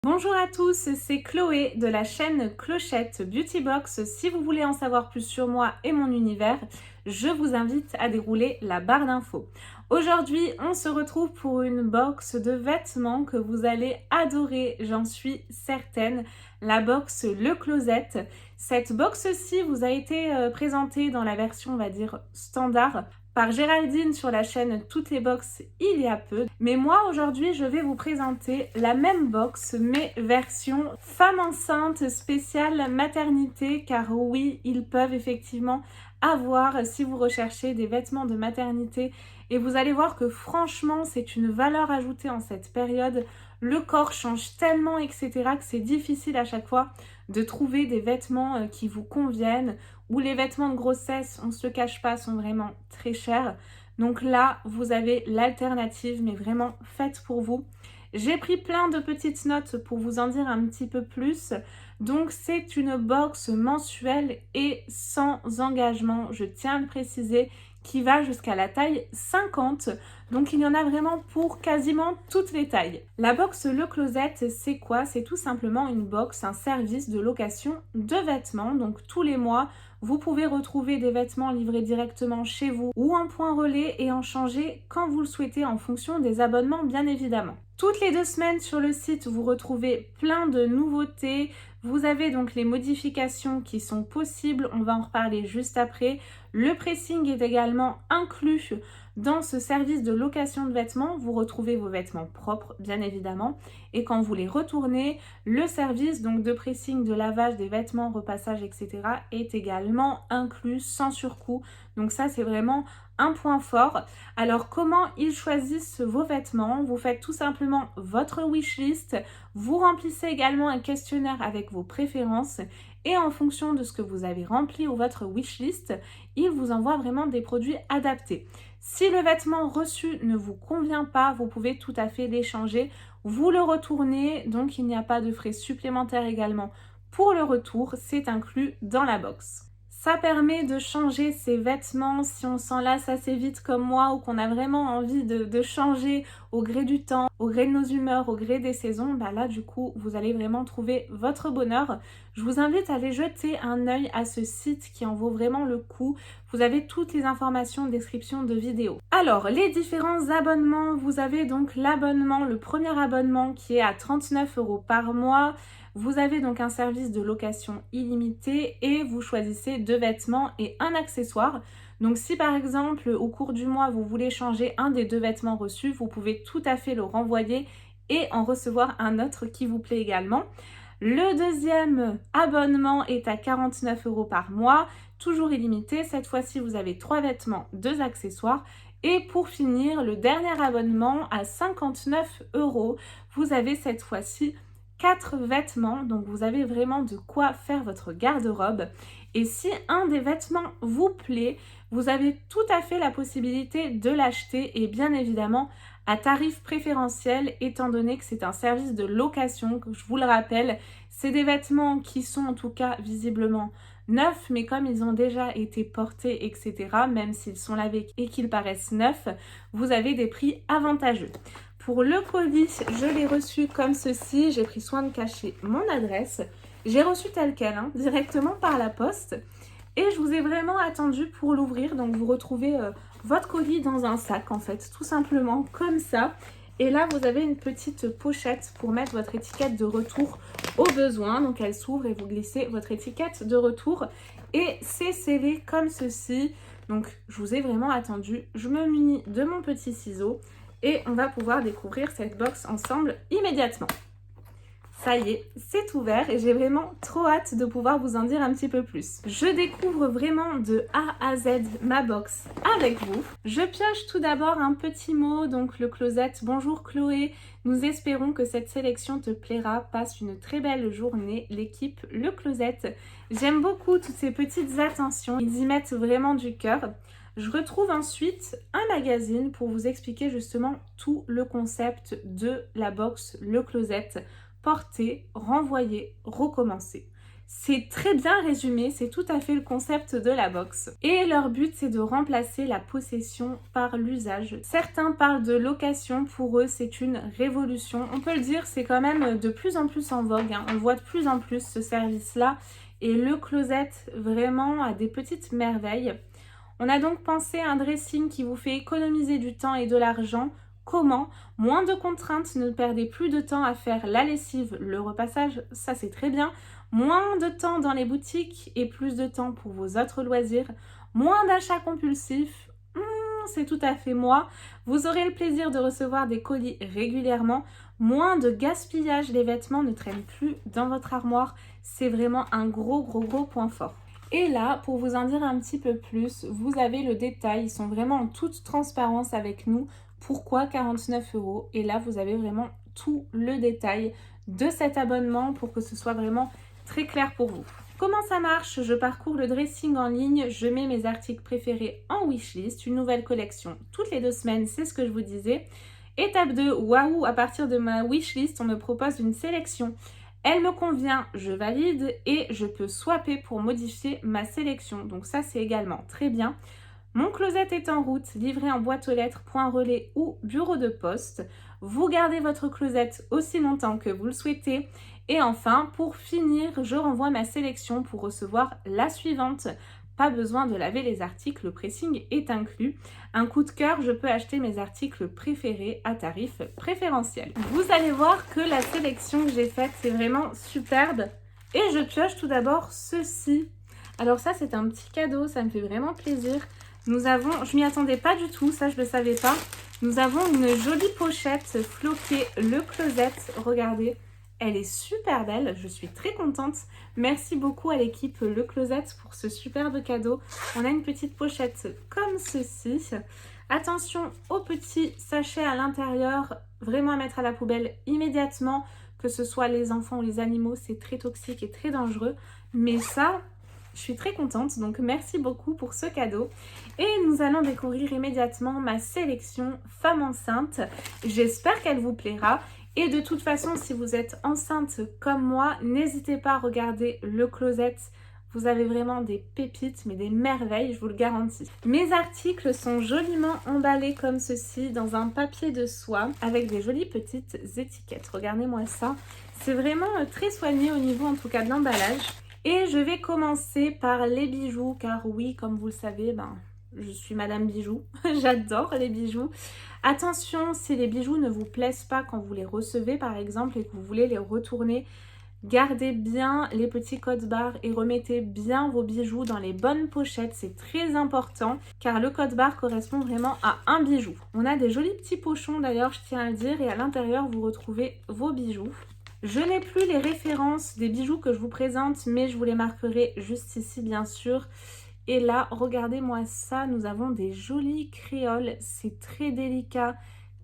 Bonjour à tous, c'est Chloé de la chaîne Clochette Beauty Box. Si vous voulez en savoir plus sur moi et mon univers, je vous invite à dérouler la barre d'infos. Aujourd'hui, on se retrouve pour une box de vêtements que vous allez adorer, j'en suis certaine, la box Le Closet. Cette box-ci vous a été présentée dans la version, on va dire, standard par Géraldine sur la chaîne Toutes les Box il y a peu. Mais moi aujourd'hui je vais vous présenter la même box mais version femme enceinte spéciale maternité, car oui, ils peuvent effectivement avoir, si vous recherchez des vêtements de maternité, et vous allez voir que franchement c'est une valeur ajoutée en cette période. Le corps change tellement, etc., que c'est difficile à chaque fois de trouver des vêtements qui vous conviennent, ou les vêtements de grossesse, on ne se le cache pas, sont vraiment très chers. Donc là, vous avez l'alternative, mais vraiment faite pour vous. J'ai pris plein de petites notes pour vous en dire un petit peu plus. Donc c'est une box mensuelle et sans engagement, je tiens à le préciser, qui va jusqu'à la taille 50. Donc il y en a vraiment pour quasiment toutes les tailles. La box Le Closet, c'est quoi? C'est tout simplement une box, un service de location de vêtements. Donc tous les mois, vous pouvez retrouver des vêtements livrés directement chez vous ou en point relais et en changer quand vous le souhaitez en fonction des abonnements, bien évidemment. Toutes les 2 semaines sur le site, vous retrouvez plein de nouveautés. Vous avez donc les modifications qui sont possibles, on va en reparler juste après. Le pressing est également inclus dans ce service de location de vêtements. Vous retrouvez vos vêtements propres, bien évidemment. Et quand vous les retournez, le service donc de pressing, de lavage des vêtements, repassage, etc. est également inclus sans surcoût. Donc ça, c'est vraiment un point fort. Alors, comment ils choisissent vos vêtements? Vous faites tout simplement votre wishlist. Vous remplissez également un questionnaire avec vos préférences. Et en fonction de ce que vous avez rempli ou votre wishlist, ils vous envoient vraiment des produits adaptés. Si le vêtement reçu ne vous convient pas, vous pouvez tout à fait l'échanger. Vous le retournez, donc il n'y a pas de frais supplémentaires également pour le retour, c'est inclus dans la box. Ça permet de changer ses vêtements si on s'en lasse assez vite comme moi ou qu'on a vraiment envie de changer au gré du temps, au gré de nos humeurs, au gré des saisons. Bah là du coup vous allez vraiment trouver votre bonheur. Je vous invite à aller jeter un œil à ce site qui en vaut vraiment le coup. Vous avez toutes les informations en description de vidéo. Alors les différents abonnements, vous avez donc l'abonnement, le premier abonnement qui est à 39 € par mois. Vous avez donc un service de location illimité et vous choisissez 2 vêtements et un accessoire. Donc si par exemple au cours du mois vous voulez changer un des 2 vêtements reçus, vous pouvez tout à fait le renvoyer et en recevoir un autre qui vous plaît également. Le deuxième abonnement est à 49 € par mois, toujours illimité. Cette fois-ci, vous avez 3 vêtements, 2 accessoires. Et pour finir, le dernier abonnement à 59 €, vous avez cette fois-ci 4 vêtements, donc vous avez vraiment de quoi faire votre garde-robe. Et si un des vêtements vous plaît, vous avez tout à fait la possibilité de l'acheter et bien évidemment à tarif préférentiel, étant donné que c'est un service de location, que je vous le rappelle, c'est des vêtements qui sont en tout cas visiblement neufs, mais comme ils ont déjà été portés, etc., même s'ils sont lavés et qu'ils paraissent neufs, vous avez des prix avantageux. Pour le colis, je l'ai reçu comme ceci. J'ai pris soin de cacher mon adresse. J'ai reçu tel quel, directement par la poste. Et je vous ai vraiment attendu pour l'ouvrir. Donc vous retrouvez votre colis dans un sac en fait, tout simplement comme ça. Et là, vous avez une petite pochette pour mettre votre étiquette de retour au besoin. Donc elle s'ouvre et vous glissez votre étiquette de retour. Et c'est scellé comme ceci. Donc je vous ai vraiment attendu. Je me munis de mon petit ciseau. Et on va pouvoir découvrir cette box ensemble immédiatement. Ça y est, c'est ouvert et j'ai vraiment trop hâte de pouvoir vous en dire un petit peu plus. Je découvre vraiment de A à Z ma box avec vous. Je pioche tout d'abord un petit mot, donc le closet. Bonjour Chloé, nous espérons que cette sélection te plaira. Passe une très belle journée, l'équipe Le Closet. J'aime beaucoup toutes ces petites attentions, ils y mettent vraiment du cœur. Je retrouve ensuite un magazine pour vous expliquer justement tout le concept de la box Le Closet. Porter, renvoyer, recommencer. C'est très bien résumé, c'est tout à fait le concept de la box. Et leur but, c'est de remplacer la possession par l'usage. Certains parlent de location, pour eux, c'est une révolution. On peut le dire, c'est quand même de plus en plus en vogue, hein. On voit de plus en plus ce service-là. Et le closet, vraiment, a des petites merveilles. On a donc pensé à un dressing qui vous fait économiser du temps et de l'argent. Comment? Moins de contraintes, ne perdez plus de temps à faire la lessive, le repassage, ça c'est très bien. Moins de temps dans les boutiques et plus de temps pour vos autres loisirs. Moins d'achats compulsifs, c'est tout à fait moi. Vous aurez le plaisir de recevoir des colis régulièrement. Moins de gaspillage, les vêtements ne traînent plus dans votre armoire. C'est vraiment un gros point fort. Et là, pour vous en dire un petit peu plus, vous avez le détail. Ils sont vraiment en toute transparence avec nous. Pourquoi 49 €? Et là, vous avez vraiment tout le détail de cet abonnement pour que ce soit vraiment très clair pour vous. Comment ça marche? Je parcours le dressing en ligne, je mets mes articles préférés en wishlist, une nouvelle collection toutes les 2 semaines, c'est ce que je vous disais. Étape 2, waouh, à partir de ma wishlist, on me propose une sélection. Elle me convient, je valide et je peux swapper pour modifier ma sélection. Donc ça, c'est également très bien. Mon closet est en route, livré en boîte aux lettres, point relais ou bureau de poste. Vous gardez votre closet aussi longtemps que vous le souhaitez. Et enfin, pour finir, je renvoie ma sélection pour recevoir la suivante. Pas besoin de laver les articles, le pressing est inclus. Un coup de cœur, je peux acheter mes articles préférés à tarif préférentiel. Vous allez voir que la sélection que j'ai faite, c'est vraiment superbe. Et je pioche tout d'abord ceci. Alors ça, c'est un petit cadeau, ça me fait vraiment plaisir. Nous avons, je m'y attendais pas du tout, ça je ne le savais pas. Nous avons une jolie pochette floquée Le Closet. Regardez, elle est super belle, je suis très contente. Merci beaucoup à l'équipe Le Closet pour ce superbe cadeau. On a une petite pochette comme ceci. Attention aux petits sachets à l'intérieur, vraiment à mettre à la poubelle immédiatement. Que ce soit les enfants ou les animaux, c'est très toxique et très dangereux. Mais ça, je suis très contente, donc merci beaucoup pour ce cadeau. Et nous allons découvrir immédiatement ma sélection femme enceinte. J'espère qu'elle vous plaira. Et de toute façon, si vous êtes enceinte comme moi, n'hésitez pas à regarder Le Closet. Vous avez vraiment des pépites, mais des merveilles, je vous le garantis. Mes articles sont joliment emballés comme ceci, dans un papier de soie, avec des jolies petites étiquettes. Regardez-moi ça. C'est vraiment très soigné au niveau, en tout cas, de l'emballage. Et je vais commencer par les bijoux, car oui, comme vous le savez, je suis Madame Bijoux. J'adore les bijoux. Attention, si les bijoux ne vous plaisent pas quand vous les recevez, par exemple, et que vous voulez les retourner, gardez bien les petits codes barres et remettez bien vos bijoux dans les bonnes pochettes. C'est très important, car le code barre correspond vraiment à un bijou. On a des jolis petits pochons d'ailleurs, je tiens à le dire, et à l'intérieur, vous retrouvez vos bijoux. Je n'ai plus les références des bijoux que je vous présente, mais je vous les marquerai juste ici, bien sûr. Et là, regardez-moi ça, nous avons des jolis créoles. C'est très délicat,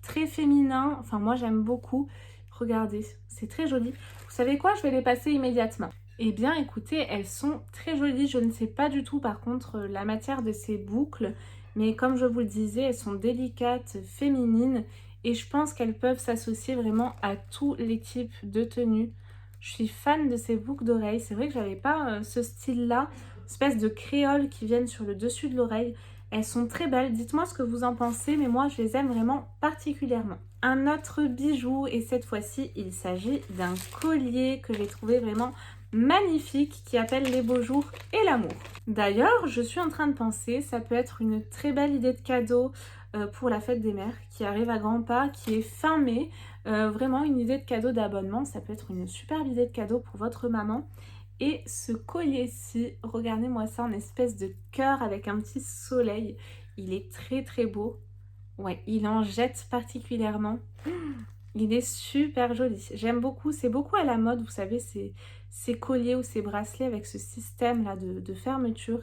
très féminin. Enfin, moi, j'aime beaucoup. Regardez, c'est très joli. Vous savez quoi? Je vais les passer immédiatement. Eh bien, écoutez, elles sont très jolies. Je ne sais pas du tout, par contre, la matière de ces boucles. Mais comme je vous le disais, elles sont délicates, féminines. Et je pense qu'elles peuvent s'associer vraiment à tous les types de tenues. Je suis fan de ces boucles d'oreilles. C'est vrai que j'avais pas ce style-là, espèce de créoles qui viennent sur le dessus de l'oreille. Elles sont très belles. Dites-moi ce que vous en pensez, mais moi, je les aime vraiment particulièrement. Un autre bijou, et cette fois-ci, il s'agit d'un collier que j'ai trouvé vraiment magnifique, qui appelle les beaux jours et l'amour. D'ailleurs, je suis en train de penser, ça peut être une très belle idée de cadeau pour la fête des mères qui arrive à grands pas, qui est fin mai. Vraiment une idée de cadeau d'abonnement, ça peut être une superbe idée de cadeau pour votre maman. Et ce collier-ci, regardez-moi ça en espèce de cœur avec un petit soleil. Il est très beau. Ouais, il en jette particulièrement. Il est super joli. J'aime beaucoup, c'est beaucoup à la mode, vous savez, ces colliers ou ces bracelets avec ce système-là de fermeture.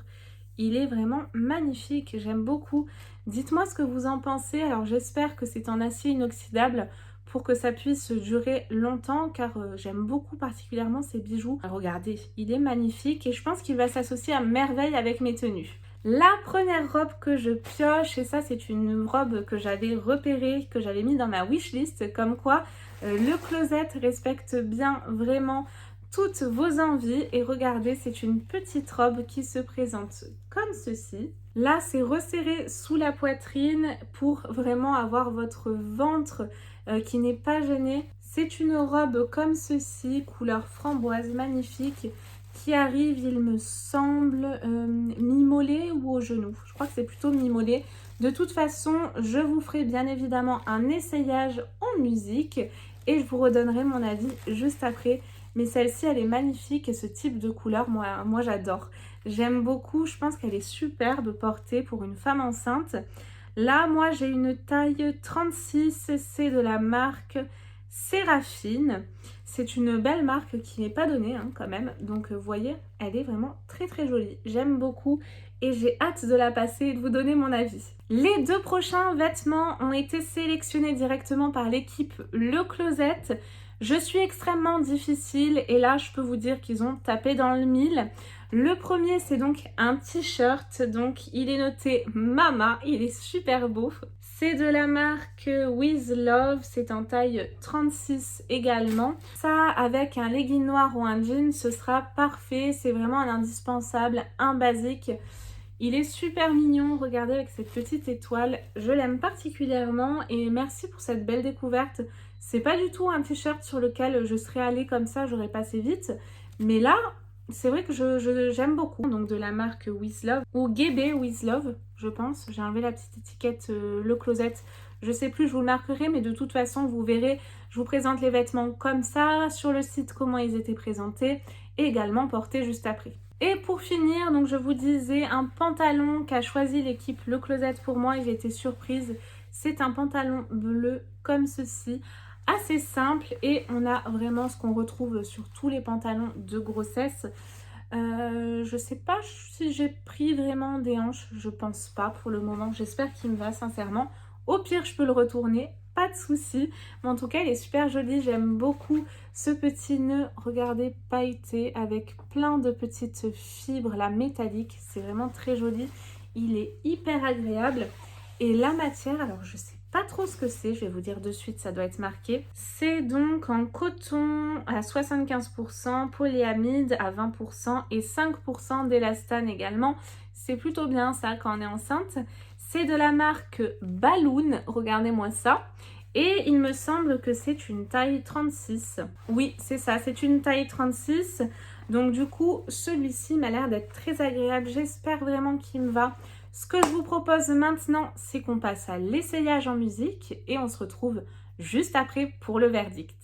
Il est vraiment magnifique, j'aime beaucoup. Dites-moi ce que vous en pensez. Alors j'espère que c'est en acier inoxydable pour que ça puisse durer longtemps, car j'aime beaucoup particulièrement ces bijoux. Regardez, il est magnifique et je pense qu'il va s'associer à merveille avec mes tenues. La première robe que je pioche, et ça c'est une robe que j'avais repérée, que j'avais mis dans ma wishlist, comme quoi le closet respecte bien vraiment toutes vos envies. Et regardez, c'est une petite robe qui se présente comme ceci. Là, c'est resserré sous la poitrine pour vraiment avoir votre ventre qui n'est pas gêné. C'est une robe comme ceci, couleur framboise, magnifique, qui arrive, il me semble, mi-mollet ou au genou. Je crois que c'est plutôt mi-mollet. De toute façon, je vous ferai bien évidemment un essayage en musique et je vous redonnerai mon avis juste après. Mais celle-ci, elle est magnifique et ce type de couleur, moi j'adore. J'aime beaucoup, je pense qu'elle est superbe portée pour une femme enceinte. Là, moi, j'ai une taille 36, c'est de la marque Séraphine. C'est une belle marque qui n'est pas donnée quand même. Donc, vous voyez, elle est vraiment très très jolie. J'aime beaucoup et j'ai hâte de la passer et de vous donner mon avis. Les 2 prochains vêtements ont été sélectionnés directement par l'équipe Le Closet. Je suis extrêmement difficile et là, je peux vous dire qu'ils ont tapé dans le mille. Le premier, c'est donc un t-shirt, donc il est noté Mama, il est super beau. C'est de la marque With Love, c'est en taille 36 également. Ça, avec un legging noir ou un jean, ce sera parfait, c'est vraiment un indispensable, un basique. Il est super mignon, regardez avec cette petite étoile, je l'aime particulièrement et merci pour cette belle découverte. C'est pas du tout un t-shirt sur lequel je serais allée comme ça, j'aurais passé vite, mais là, c'est vrai que j'aime beaucoup. Donc de la marque With Love ou GB With Love, je pense. J'ai enlevé la petite étiquette Le Closet. Je sais plus, je vous le marquerai, mais de toute façon, vous verrez, je vous présente les vêtements comme ça, sur le site comment ils étaient présentés et également portés juste après. Et pour finir, donc je vous disais, un pantalon qu'a choisi l'équipe Le Closet pour moi et j'ai été surprise. C'est un pantalon bleu comme ceci, assez simple et on a vraiment ce qu'on retrouve sur tous les pantalons de grossesse. Je sais pas si j'ai pris vraiment des hanches, je pense pas pour le moment, j'espère qu'il me va sincèrement. Au pire, je peux le retourner, pas de souci. Mais en tout cas, il est super joli, j'aime beaucoup ce petit nœud, regardez, pailleté avec plein de petites fibres là métalliques, c'est vraiment très joli. Il est hyper agréable et la matière, alors je sais pas trop ce que c'est, je vais vous dire de suite, ça doit être marqué. C'est donc en coton à 75%, polyamide à 20% et 5% d'élastane également. C'est plutôt bien ça quand on est enceinte. C'est de la marque Balloon, regardez-moi ça. Et il me semble que c'est une taille 36. Oui, c'est ça, c'est une taille 36. Donc du coup, celui-ci m'a l'air d'être très agréable. J'espère vraiment qu'il me va. Ce que je vous propose maintenant, c'est qu'on passe à l'essayage en musique et on se retrouve juste après pour le verdict.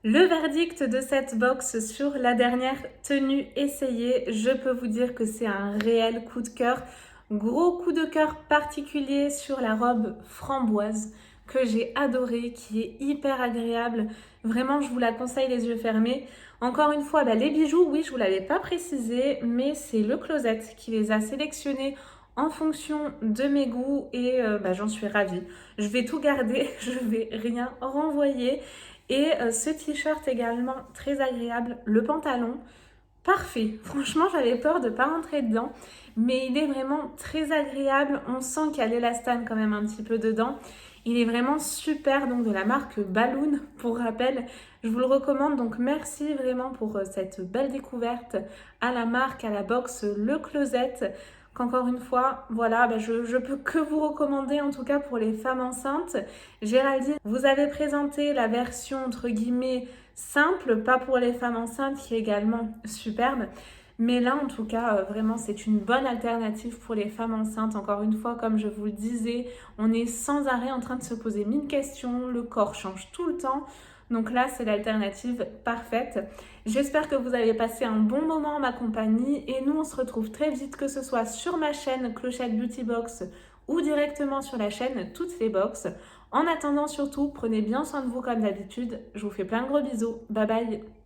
Le verdict de cette box sur la dernière tenue essayée, je peux vous dire que c'est un réel coup de cœur. Gros coup de cœur particulier sur la robe framboise que j'ai adorée, qui est hyper agréable. Vraiment, je vous la conseille les yeux fermés. Encore une fois, les bijoux, oui, je ne vous l'avais pas précisé, mais c'est Le Closet qui les a sélectionnés en fonction de mes goûts et j'en suis ravie. Je vais tout garder, je ne vais rien renvoyer. Et ce t-shirt également très agréable, le pantalon parfait. Franchement, j'avais peur de ne pas rentrer dedans, mais il est vraiment très agréable. On sent qu'il y a l'élastane quand même un petit peu dedans. Il est vraiment super, donc de la marque Balloon, pour rappel. Je vous le recommande, donc merci vraiment pour cette belle découverte à la marque, à la box Le Closet. Qu'encore une fois, voilà, je peux que vous recommander, en tout cas pour les femmes enceintes. Géraldine, vous avez présenté la version entre guillemets simple, pas pour les femmes enceintes, qui est également superbe. Mais là, en tout cas, vraiment, c'est une bonne alternative pour les femmes enceintes. Encore une fois, comme je vous le disais, on est sans arrêt en train de se poser mille questions. Le corps change tout le temps. Donc là, c'est l'alternative parfaite. J'espère que vous avez passé un bon moment en ma compagnie. Et nous, on se retrouve très vite, que ce soit sur ma chaîne Clochette Beauty Box ou directement sur la chaîne Toutes les Box. En attendant, surtout, prenez bien soin de vous comme d'habitude. Je vous fais plein de gros bisous. Bye bye.